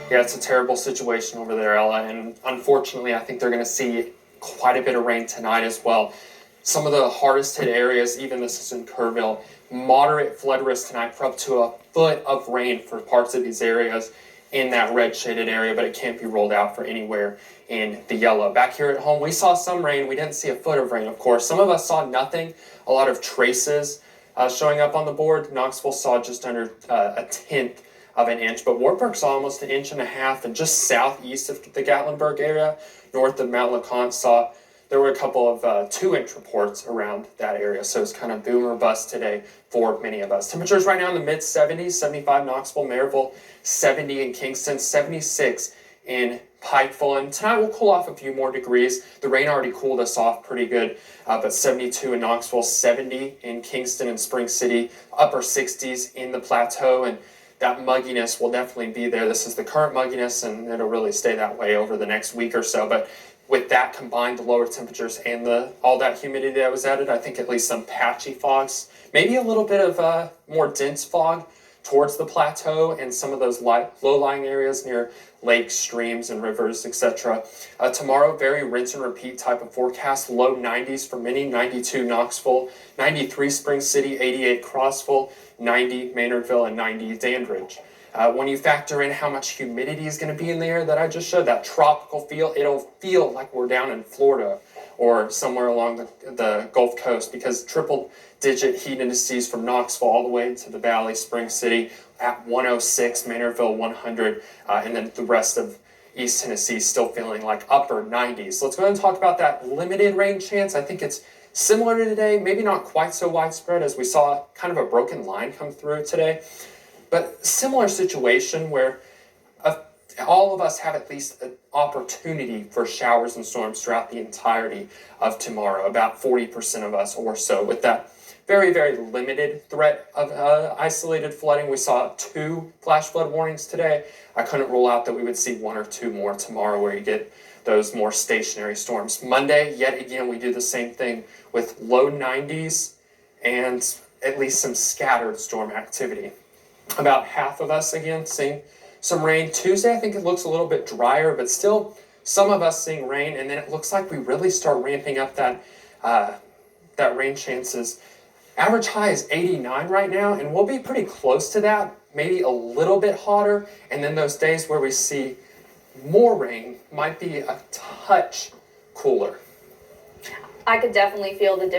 Yeah, it's a terrible situation over there, Ella, and unfortunately, I think they're going to see quite a bit of rain tonight as well. Some of the hardest hit areas, even this is in Kerrville, moderate flood risk tonight for up to a foot of rain for parts of these areas in that red shaded area, but it can't be rolled out for anywhere in the yellow. Back here at home, we saw some rain. We didn't see a foot of rain, of course. Some of us saw nothing, a lot of traces showing up on the board. Knoxville saw just under a tenth of an inch, but Wartburg saw almost an inch and a half, and just southeast of the Gatlinburg area, north of Mount LeConte, there were a couple of 2-inch reports around that area. So it's kind of boom or bust today for many of us. Temperatures right now in the mid 70s, 75 Knoxville, Maryville, 70 in Kingston, 76 in Pikeville. And tonight we'll cool off a few more degrees. The rain already cooled us off pretty good, but 72 in Knoxville, 70 in Kingston and Spring City, upper 60s in the Plateau. And that mugginess will definitely be there. This is the current mugginess, and it'll really stay that way over the next week or so. But with that combined, the lower temperatures and all that humidity that was added, I think at least some patchy fogs, maybe a little bit of more dense fog towards the plateau and some of those low-lying areas near lakes, streams, and rivers, etc. Tomorrow, very rinse and repeat type of forecast. Low 90s for many, 92 Knoxville, 93 Spring City, 88 Crossville, 90 Maynardville, and 90 Dandridge. When you factor in how much humidity is going to be in the air that I just showed, that tropical feel, it'll feel like we're down in Florida or somewhere along the Gulf Coast, because triple-digit heat indices from Knoxville all the way to the Valley, Spring City at 106, Maynardville 100, and then the rest of East Tennessee still feeling like upper 90s. Let's go ahead and talk about that limited rain chance. I think it's similar to today, maybe not quite so widespread as we saw kind of a broken line come through today. But similar situation where all of us have at least an opportunity for showers and storms throughout the entirety of tomorrow, about 40% of us or so. With that very, very limited threat of isolated flooding, we saw 2 flash flood warnings today. I couldn't rule out that we would see 1 or 2 more tomorrow where you get those more stationary storms. Monday, yet again, we do the same thing with low 90s and at least some scattered storm activity. About half of us, again, seeing some rain. Tuesday, I think it looks a little bit drier, but still some of us seeing rain. And then it looks like we really start ramping up that rain chances. Average high is 89 right now, and we'll be pretty close to that, maybe a little bit hotter. And then those days where we see more rain might be a touch cooler. I could definitely feel the difference.